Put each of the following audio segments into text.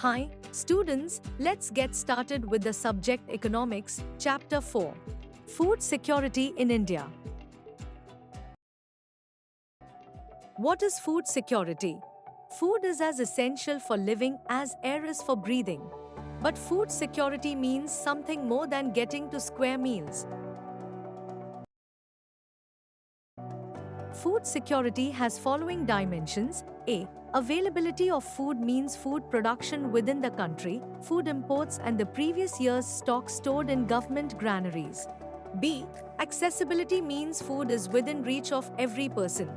Hi, students, let's get started with the subject Economics, Chapter 4. Food Security in India. What is food security? Food is as essential for living as air is for breathing. But food security means something more than getting to square meals. Food security has following dimensions. A. Availability of food means food production within the country, food imports and the previous year's stock stored in government granaries. B. Accessibility means food is within reach of every person.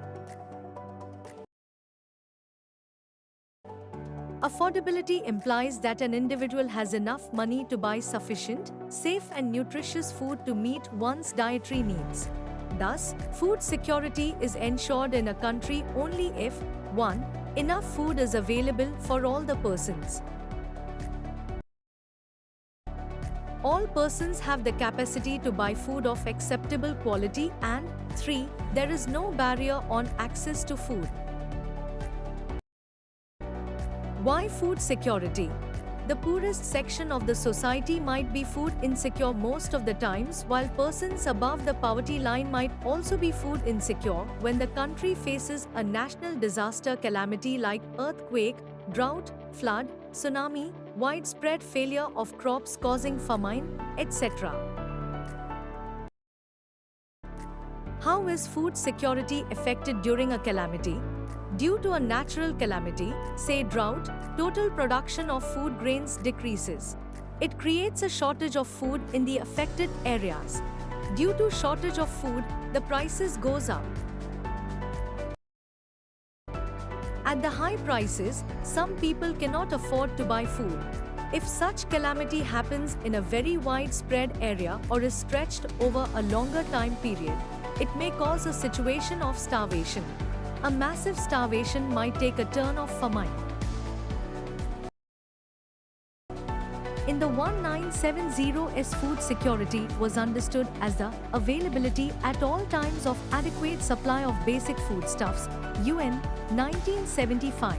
Affordability implies that an individual has enough money to buy sufficient, safe and nutritious food to meet one's dietary needs. Thus, food security is ensured in a country only if 1. Enough food is available for all the persons. All persons have the capacity to buy food of acceptable quality and 3. There is no barrier on access to food. Why food security? The poorest section of the society might be food insecure most of the times, while persons above the poverty line might also be food insecure when the country faces a national disaster calamity like earthquake, drought, flood, tsunami, widespread failure of crops causing famine, etc. How is food security affected during a calamity? Due to a natural calamity, say drought, total production of food grains decreases. It creates a shortage of food in the affected areas. Due to shortage of food, the prices goes up. At the high prices, some people cannot afford to buy food. If such calamity happens in a very widespread area or is stretched over a longer time period, it may cause a situation of starvation. A massive starvation might take a turn of famine. In the 1970s, food security was understood as the availability at all times of adequate supply of basic foodstuffs. UN, 1975.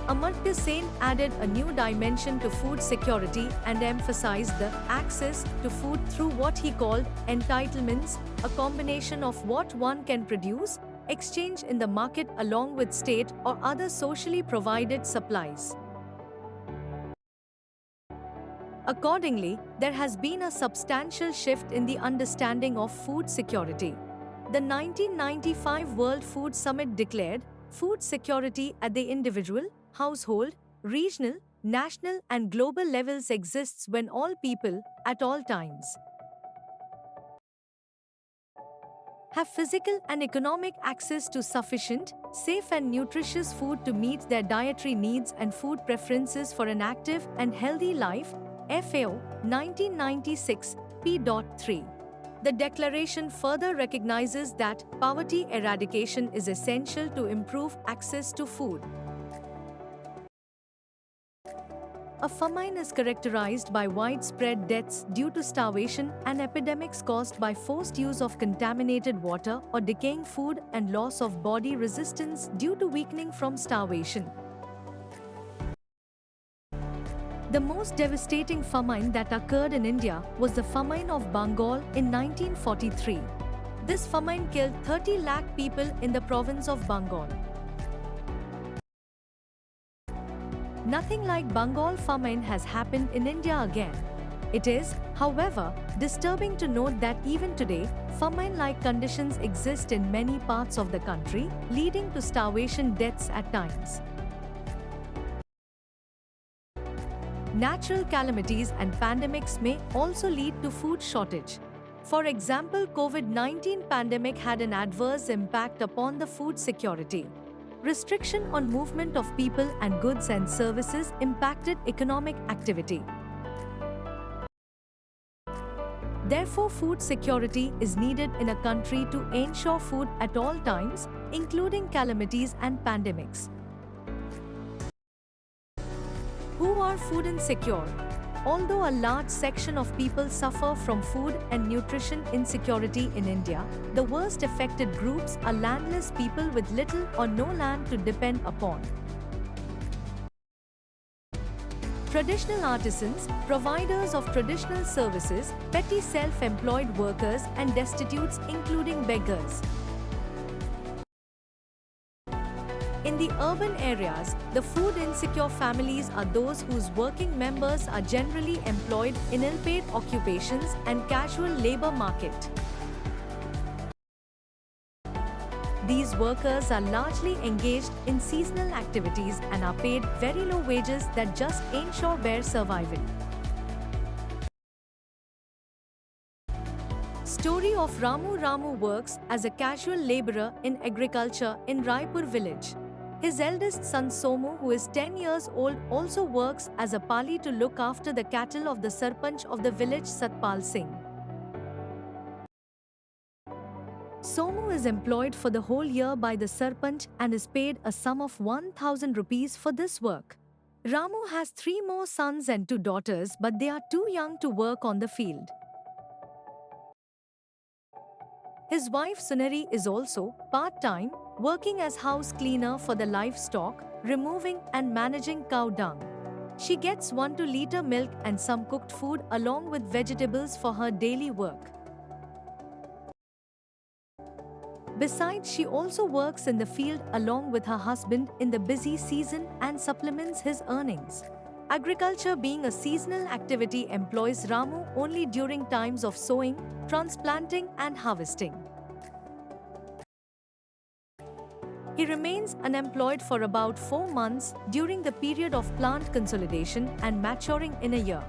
Amartya Sen added a new dimension to food security and emphasized the access to food through what he called entitlements, a combination of what one can produce, exchange in the market along with state or other socially provided supplies. Accordingly, there has been a substantial shift in the understanding of food security. The 1995 World Food Summit declared food security at the individual, household, regional, national and global levels exists when all people, at all times, have physical and economic access to sufficient, safe and nutritious food to meet their dietary needs and food preferences for an active and healthy life. FAO, 1996, p.3. The declaration further recognizes that poverty eradication is essential to improve access to food. A famine is characterized by widespread deaths due to starvation and epidemics caused by forced use of contaminated water or decaying food and loss of body resistance due to weakening from starvation. The most devastating famine that occurred in India was the famine of Bengal in 1943. This famine killed 30 lakh people in the province of Bengal. Nothing like Bengal famine has happened in India again. It is, however, disturbing to note that even today, famine-like conditions exist in many parts of the country, leading to starvation deaths at times. Natural calamities and pandemics may also lead to food shortage. For example, COVID-19 pandemic had an adverse impact upon the food security. Restriction on movement of people and goods and services impacted economic activity. Therefore, food security is needed in a country to ensure food at all times, including calamities and pandemics. Who are food insecure? Although a large section of people suffer from food and nutrition insecurity in India, the worst affected groups are landless people with little or no land to depend upon. Traditional artisans, providers of traditional services, petty self-employed workers and destitutes including beggars. In the urban areas, the food insecure families are those whose working members are generally employed in ill-paid occupations and casual labor market. These workers are largely engaged in seasonal activities and are paid very low wages that just ensure their survival. Story of Ramu. Ramu works as a casual laborer in agriculture in Raipur village. His eldest son Somu, who is 10 years old, also works as a pali to look after the cattle of the Sarpanch of the village Satpal Singh. Somu is employed for the whole year by the Sarpanch and is paid a sum of 1,000 rupees for this work. Ramu has 3 more sons and 2 daughters, but they are too young to work on the field. His wife Sunari is also part-time, working as house cleaner for the livestock, removing and managing cow dung. She gets 1 to 2 liter milk and some cooked food along with vegetables for her daily work. Besides, she also works in the field along with her husband in the busy season and supplements his earnings. Agriculture, being a seasonal activity, employs Ramu only during times of sowing, transplanting and harvesting. He remains unemployed for about 4 months during the period of plant consolidation and maturing in a year.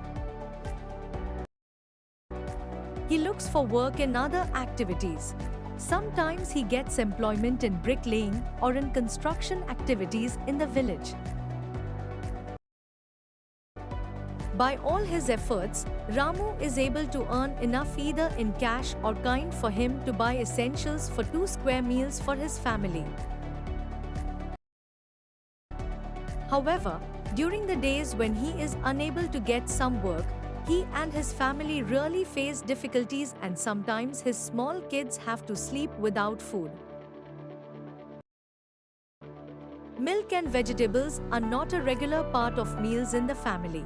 He looks for work in other activities. Sometimes he gets employment in bricklaying or in construction activities in the village. By all his efforts, Ramu is able to earn enough either in cash or kind for him to buy essentials for 2 square meals for his family. However, during the days when he is unable to get some work, he and his family really face difficulties and sometimes his small kids have to sleep without food. Milk and vegetables are not a regular part of meals in the family.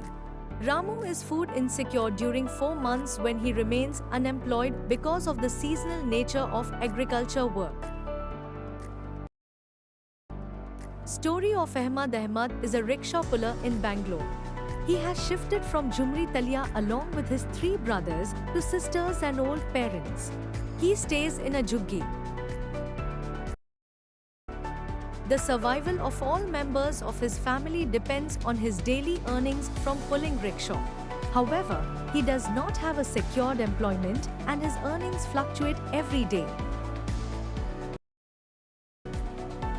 Ramu is food insecure during 4 months when he remains unemployed because of the seasonal nature of agriculture work. Story of Ahmad. Ahmad is a rickshaw puller in Bangalore. He has shifted from Jumri Talia along with his 3 brothers to sisters and old parents. He stays in a juggi. The survival of all members of his family depends on his daily earnings from pulling rickshaw. However, he does not have a secured employment and his earnings fluctuate every day.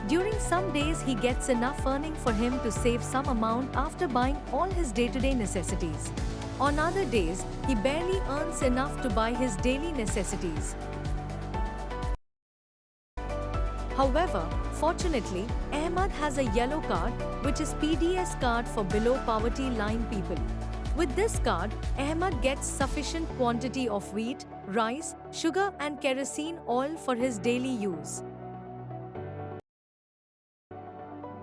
During some days he gets enough earning for him to save some amount after buying all his day-to-day necessities. On other days, he barely earns enough to buy his daily necessities. However, fortunately, Ahmad has a yellow card, which is PDS card for below poverty line people. With this card, Ahmad gets sufficient quantity of wheat, rice, sugar and kerosene oil for his daily use.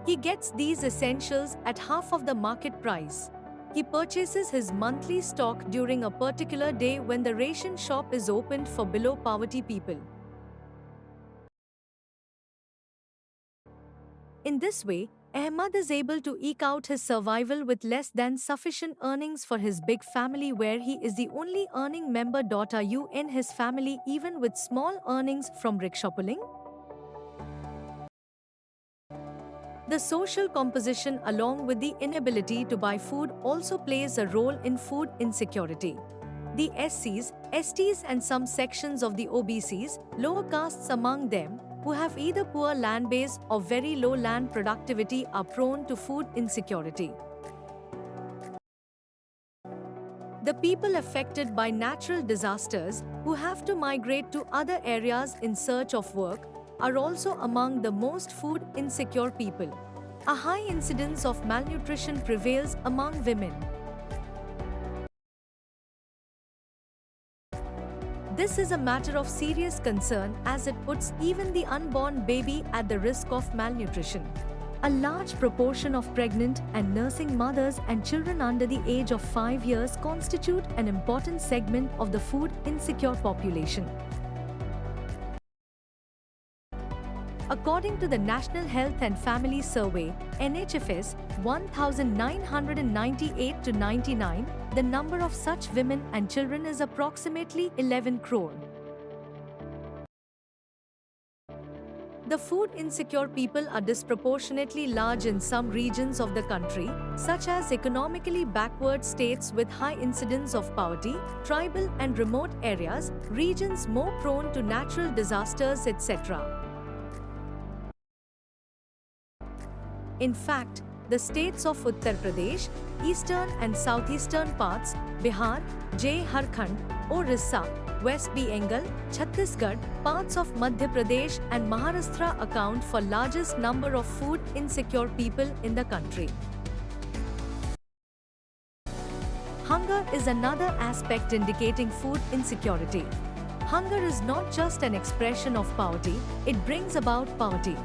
He gets these essentials at half of the market price. He purchases his monthly stock during a particular day when the ration shop is opened for below poverty people. In this way, Ahmad is able to eke out his survival with less than sufficient earnings for his big family, where he is the only earning member. Are you in his family even with small earnings from rickshaw pulling? The social composition along with the inability to buy food also plays a role in food insecurity. The SCs, STs and some sections of the OBCs, lower castes among them, who have either poor land base or very low land productivity, are prone to food insecurity. The people affected by natural disasters, who have to migrate to other areas in search of work, are also among the most food insecure people. A high incidence of malnutrition prevails among women. This is a matter of serious concern as it puts even the unborn baby at the risk of malnutrition. A large proportion of pregnant and nursing mothers and children under the age of 5 years constitute an important segment of the food insecure population. According to the National Health and Family Survey, NHFS, 1998 to 99, the number of such women and children is approximately 11 crore. The food insecure people are disproportionately large in some regions of the country, such as economically backward states with high incidence of poverty, tribal and remote areas, regions more prone to natural disasters, etc. In fact, the states of Uttar Pradesh, eastern and southeastern parts, Bihar, Jharkhand, Orissa, West Bengal, Chhattisgarh, parts of Madhya Pradesh and Maharashtra account for largest number of food insecure people in the country. Hunger is another aspect indicating food insecurity. Hunger is not just an expression of poverty, it brings about poverty.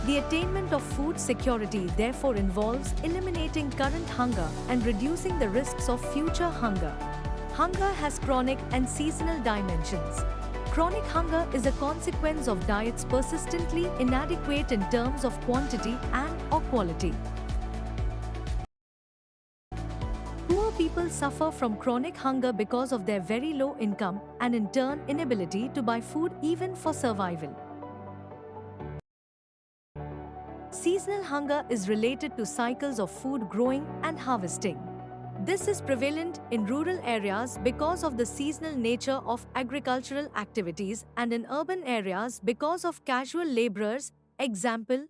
The attainment of food security therefore involves eliminating current hunger and reducing the risks of future hunger. Hunger has chronic and seasonal dimensions. Chronic hunger is a consequence of diets persistently inadequate in terms of quantity and/or quality. Poor people suffer from chronic hunger because of their very low income and in turn inability to buy food even for survival. Seasonal hunger is related to cycles of food growing and harvesting. This is prevalent in rural areas because of the seasonal nature of agricultural activities and in urban areas because of casual laborers. Example: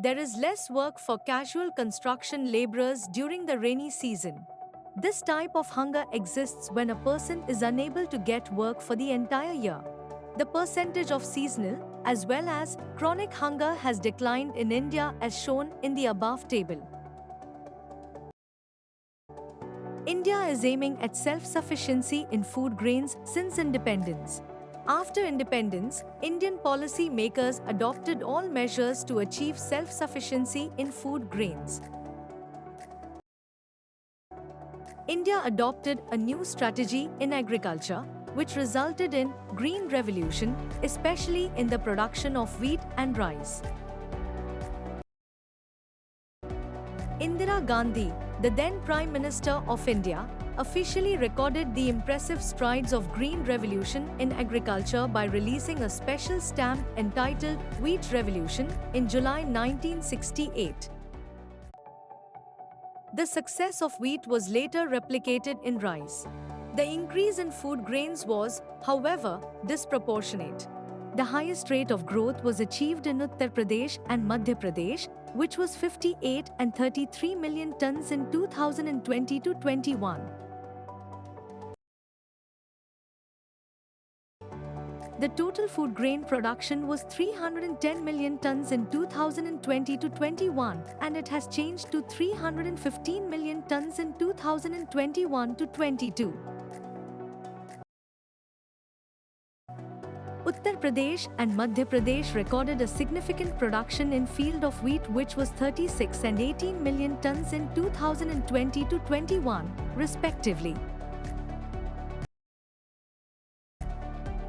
there is less work for casual construction laborers during the rainy season. This type of hunger exists when a person is unable to get work for the entire year. The percentage of seasonal as well as chronic hunger has declined in India as shown in the above table. India is aiming at self-sufficiency in food grains since independence. After independence, Indian policy makers adopted all measures to achieve self-sufficiency in food grains. India adopted a new strategy in agriculture, which resulted in Green Revolution, especially in the production of wheat and rice. Indira Gandhi, the then Prime Minister of India, officially recorded the impressive strides of Green Revolution in agriculture by releasing a special stamp entitled Wheat Revolution in July 1968. The success of wheat was later replicated in rice. The increase in food grains was, however, disproportionate. The highest rate of growth was achieved in Uttar Pradesh and Madhya Pradesh, which was 58 and 33 million tons in 2020-21. The total food grain production was 310 million tons in 2020-21 and it has changed to 315 million tons in 2021-22. Uttar Pradesh and Madhya Pradesh recorded a significant production in field of wheat which was 36 and 18 million tons in 2020-21, respectively.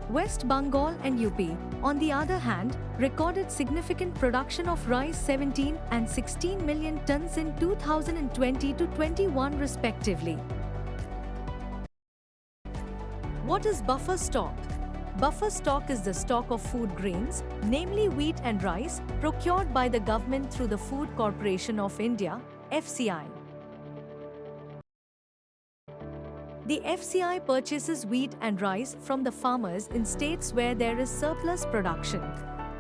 West Bengal and UP, on the other hand, recorded significant production of rice 17 and 16 million tons in 2020-21 respectively. What is buffer stock? Buffer stock is the stock of food grains, namely wheat and rice, procured by the government through the Food Corporation of India, FCI. The FCI purchases wheat and rice from the farmers in states where there is surplus production.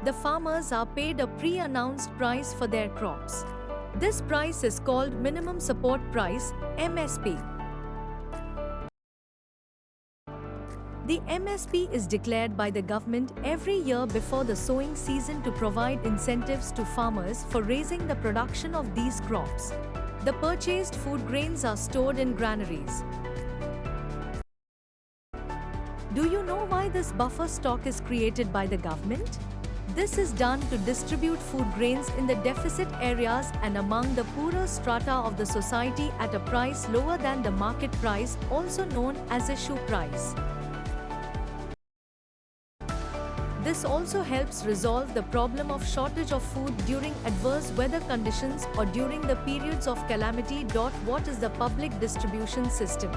The farmers are paid a pre-announced price for their crops. This price is called Minimum Support Price, MSP. The MSP is declared by the government every year before the sowing season to provide incentives to farmers for raising the production of these crops. The purchased food grains are stored in granaries. Do you know why this buffer stock is created by the government? This is done to distribute food grains in the deficit areas and among the poorer strata of the society at a price lower than the market price, also known as a shoe price. This also helps resolve the problem of shortage of food during adverse weather conditions or during the periods of calamity. What is the public distribution system?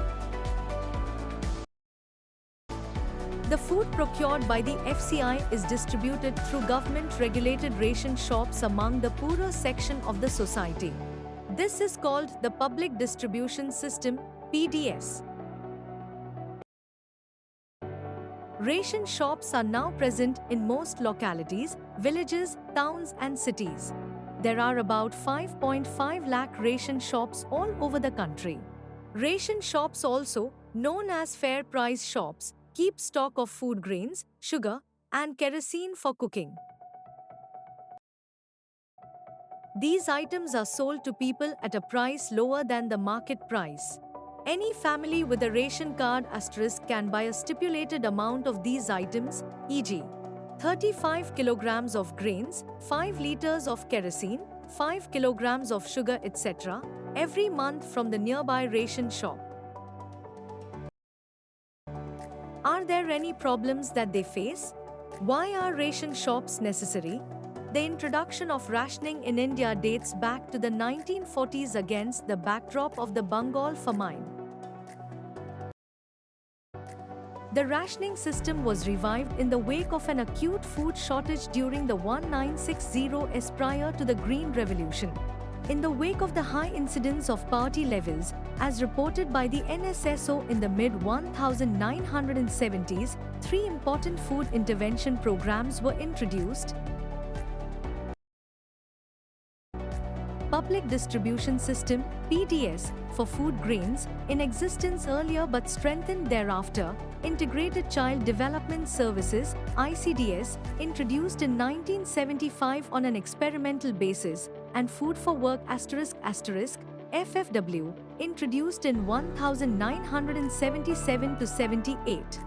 The food procured by the FCI is distributed through government-regulated ration shops among the poorer section of the society. This is called the Public Distribution System, PDS. Ration shops are now present in most localities, villages, towns and cities. There are about 5.5 lakh ration shops all over the country. Ration shops, also known as fair price shops, keep stock of food grains, sugar, and kerosene for cooking. These items are sold to people at a price lower than the market price. Any family with a ration card * can buy a stipulated amount of these items, e.g., 35 kilograms of grains, 5 liters of kerosene, 5 kilograms of sugar, etc., every month from the nearby ration shop. Are there any problems that they face? Why are ration shops necessary? The introduction of rationing in India dates back to the 1940s against the backdrop of the Bengal famine. The rationing system was revived in the wake of an acute food shortage during the 1960s prior to the Green Revolution. In the wake of the high incidence of poverty levels, as reported by the NSSO in the mid-1970s, 3 important food intervention programs were introduced. Public Distribution System, PDS, for food grains, in existence earlier but strengthened thereafter. Integrated Child Development Services, ICDS, introduced in 1975 on an experimental basis, and Food for Work ***, FFW, introduced in 1977-78.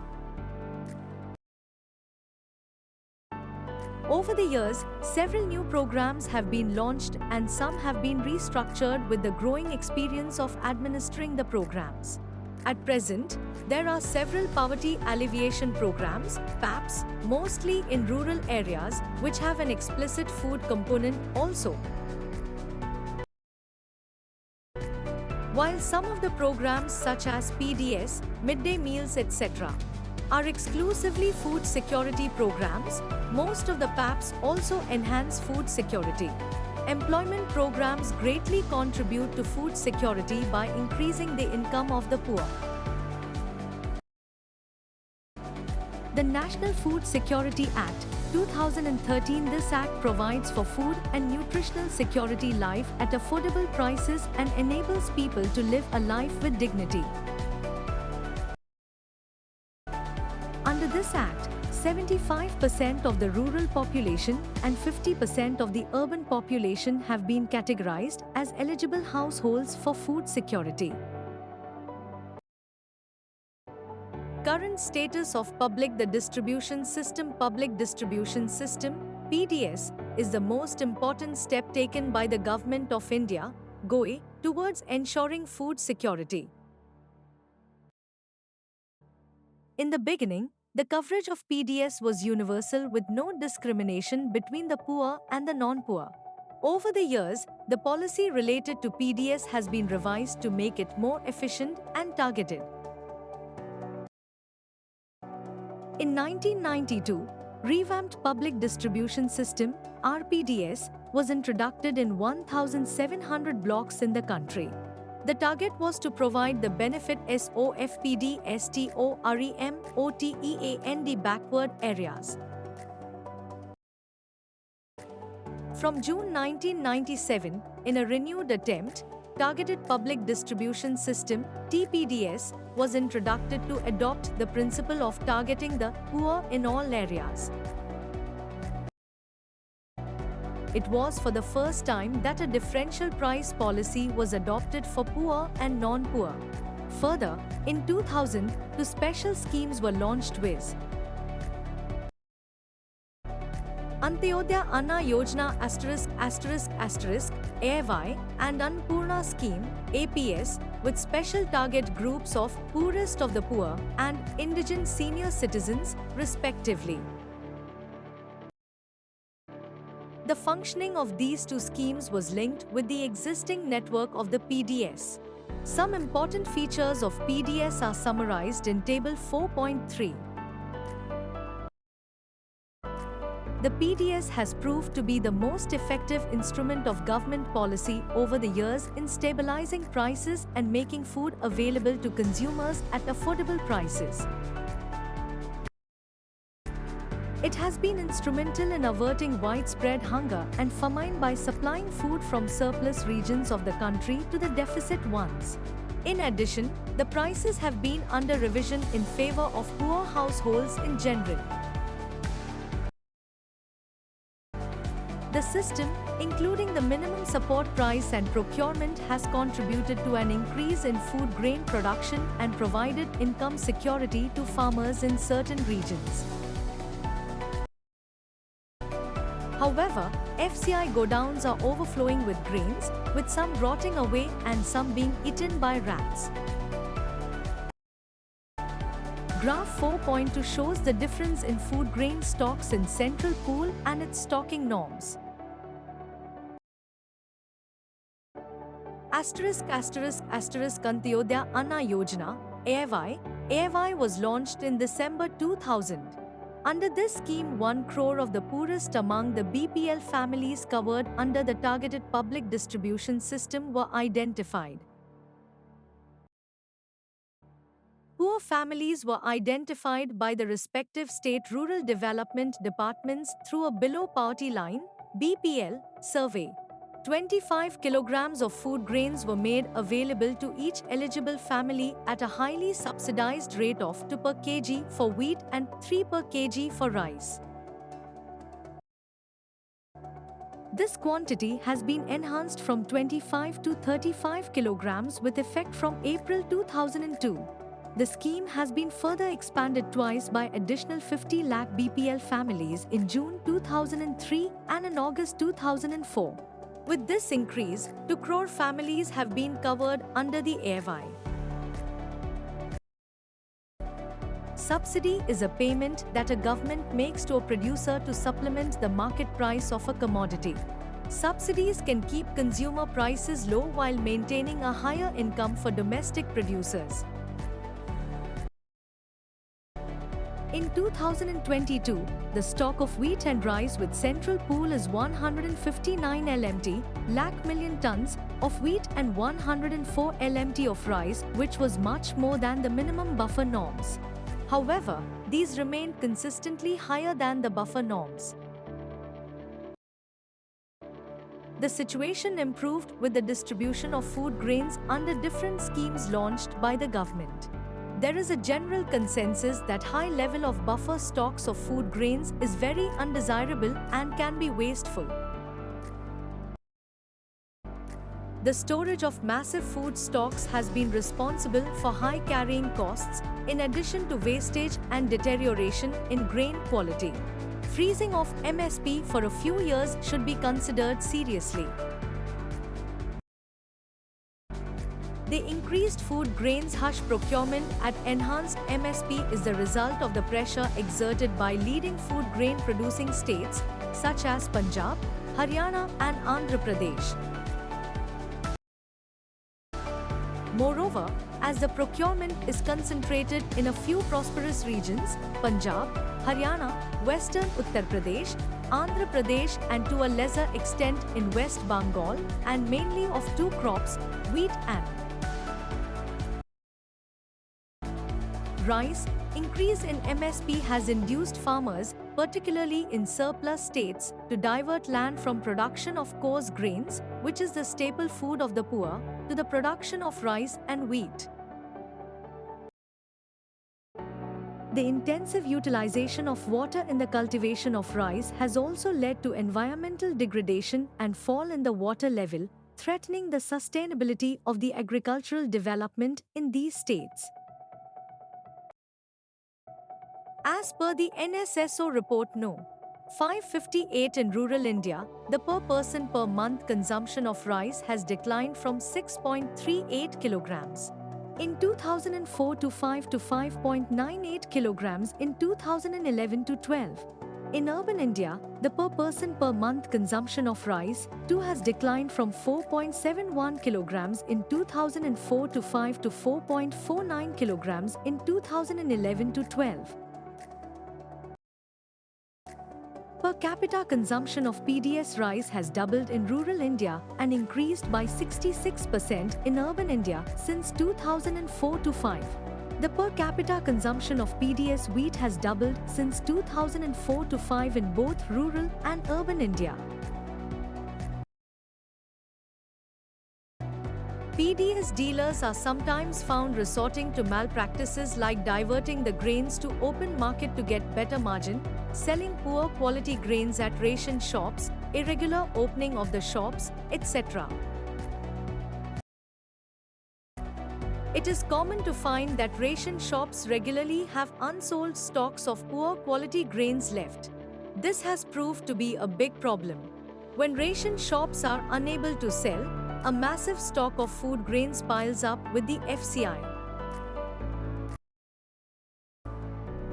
Over the years, several new programs have been launched and some have been restructured with the growing experience of administering the programs. At present, there are several poverty alleviation programs, PAPs, mostly in rural areas, which have an explicit food component also. While some of the programs such as PDS, midday meals, etc., are exclusively food security programs, most of the PAPs also enhance food security. Employment programs greatly contribute to food security by increasing the income of the poor. The National Food Security Act, 2013. This act provides for food and nutritional security, life at affordable prices, and enables people to live a life with dignity. Under this act, 75% of the rural population and 50% of the urban population have been categorized as eligible households for food security. Current status of Public Distribution System. Public Distribution System, PDS, is the most important step taken by the Government of India, GOI, towards ensuring food security. In the beginning, the coverage of PDS was universal with no discrimination between the poor and the non-poor. Over the years, the policy related to PDS has been revised to make it more efficient and targeted. In 1992, revamped Public Distribution System, RPDS, was introduced in 1,700 blocks in the country. The target was to provide the benefit SOFPD, STOREM, OTEAND backward areas. From June 1997, in a renewed attempt, Targeted Public Distribution System, TPDS, was introduced to adopt the principle of targeting the poor in all areas. it was for the first time that a differential price policy was adopted for poor and non-poor. Further, in 2000, two special schemes were launched viz. Antyodaya Anna Yojana ****, AY, and Annapurna Scheme, APS, with special target groups of poorest of the poor and indigent senior citizens, respectively. The functioning of these two schemes was linked with the existing network of the PDS. Some important features of PDS are summarized in Table 4.3. The PDS has proved to be the most effective instrument of government policy over the years in stabilizing prices and making food available to consumers at affordable prices. It has been instrumental in averting widespread hunger and famine by supplying food from surplus regions of the country to the deficit ones. In addition, the prices have been under revision in favor of poor households in general. The system, including the minimum support price and procurement, has contributed to an increase in food grain production and provided income security to farmers in certain regions. However, FCI godowns are overflowing with grains, with some rotting away and some being eaten by rats. Graph 4.2 shows the difference in food grain stocks in Central Pool and its stocking norms. Antyodaya Anna Yojana, AY was launched in December 2000. Under this scheme, 1 crore of the poorest among the BPL families covered under the targeted public distribution system were identified. Poor families were identified by the respective state rural development departments through a below poverty line (BPL) survey. 25 kilograms of food grains were made available to each eligible family at a highly subsidized rate of 2 per kg for wheat and 3 per kg for rice. This quantity has been enhanced from 25 to 35 kilograms with effect from April 2002. The scheme has been further expanded twice by additional 50 lakh BPL families in June 2003 and in August 2004. With this increase, 2 crore families have been covered under the AY. Subsidy is a payment that a government makes to a producer to supplement the market price of a commodity. Subsidies can keep consumer prices low while maintaining a higher income for domestic producers. In 2022, the stock of wheat and rice with Central Pool is 159 LMT, lakh million tons of wheat and 104 LMT of rice, which was much more than the minimum buffer norms. However, these remained consistently higher than the buffer norms. The situation improved with the distribution of food grains under different schemes launched by the government. There is a general consensus that high level of buffer stocks of food grains is very undesirable and can be wasteful. The storage of massive food stocks has been responsible for high carrying costs, in addition to wastage and deterioration in grain quality. Freezing of MSP for a few years should be considered seriously. The increased food grains hush procurement at enhanced MSP is the result of the pressure exerted by leading food grain producing states such as Punjab, Haryana and Andhra Pradesh. Moreover, as the procurement is concentrated in a few prosperous regions, Punjab, Haryana, Western Uttar Pradesh, Andhra Pradesh and to a lesser extent in West Bengal, and mainly of 2 crops, wheat and rice, increase in MSP has induced farmers, particularly in surplus states, to divert land from production of coarse grains, which is the staple food of the poor, to the production of rice and wheat. The intensive utilization of water in the cultivation of rice has also led to environmental degradation and fall in the water level, threatening the sustainability of the agricultural development in these states. As per the NSSO report No. 558 in rural India, the per person per month consumption of rice has declined from 6.38 kilograms in 2004 to 5.98 kilograms in 2011 to 12. In urban India, the per person per month consumption of rice too has declined from 4.71 kilograms in 2004 to 4.49 kilograms in 2011 to 12. Per capita consumption of PDS rice has doubled in rural India and increased by 66% in urban India since 2004 to 5. The per capita consumption of PDS wheat has doubled since 2004 to 5 in both rural and urban India. PDS dealers are sometimes found resorting to malpractices like diverting the grains to open market to get better margin, selling poor quality grains at ration shops, irregular opening of the shops, etc. It is common to find that ration shops regularly have unsold stocks of poor quality grains left. This has proved to be a big problem. When ration shops are unable to sell, a massive stock of food grains piles up with the FCI.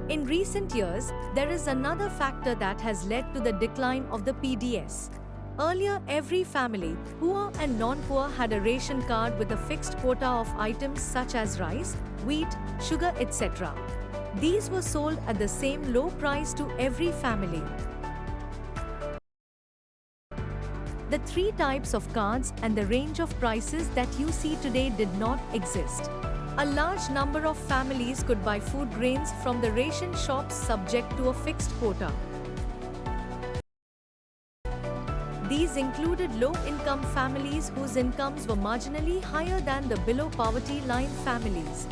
In recent years, there is another factor that has led to the decline of the PDS. Earlier, every family, poor and non-poor, had a ration card with a fixed quota of items such as rice, wheat, sugar, etc. These were sold at the same low price to every family. The three types of cards and the range of prices that you see today did not exist. A large number of families could buy food grains from the ration shops subject to a fixed quota. These included low-income families whose incomes were marginally higher than the below-poverty line families.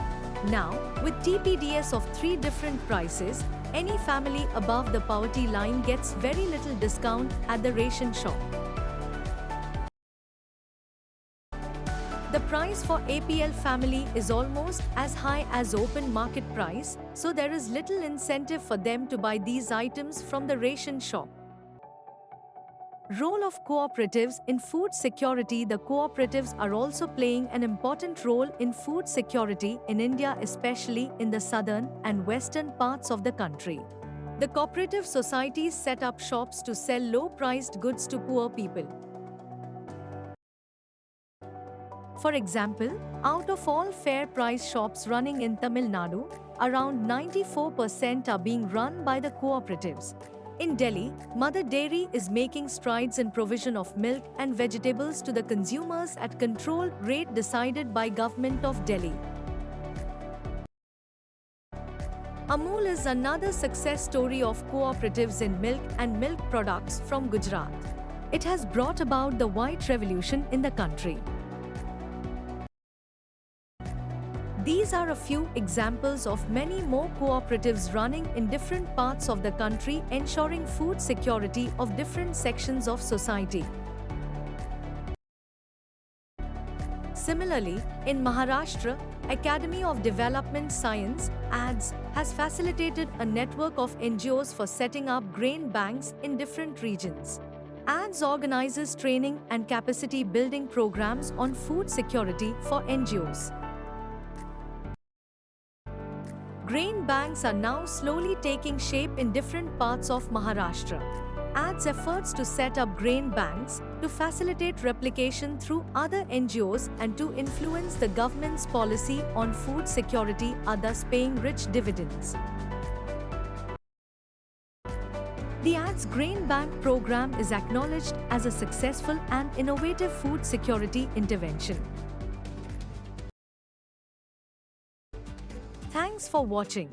Now, with TPDS of three different prices, any family above the poverty line gets very little discount at the ration shop. The price for APL family is almost as high as open market price, so there is little incentive for them to buy these items from the ration shop. Role of cooperatives in food security. The cooperatives are also playing an important role in food security in India, especially in the southern and western parts of the country. The cooperative societies set up shops to sell low-priced goods to poor people. For example, out of all fair price shops running in Tamil Nadu, around 94% are being run by the cooperatives. In Delhi, Mother Dairy is making strides in provision of milk and vegetables to the consumers at controlled rate decided by Government of Delhi. Amul is another success story of cooperatives in milk and milk products from Gujarat. It has brought about the white revolution in the country. These are a few examples of many more cooperatives running in different parts of the country, ensuring food security of different sections of society. Similarly, in Maharashtra, Academy of Development Science (ADS) has facilitated a network of NGOs for setting up grain banks in different regions. ADS organizes training and capacity building programs on food security for NGOs. Grain banks are now slowly taking shape in different parts of Maharashtra. ADS efforts to set up grain banks to facilitate replication through other NGOs and to influence the government's policy on food security are thus paying rich dividends. The ADS Grain Bank program is acknowledged as a successful and innovative food security intervention. Thanks for watching.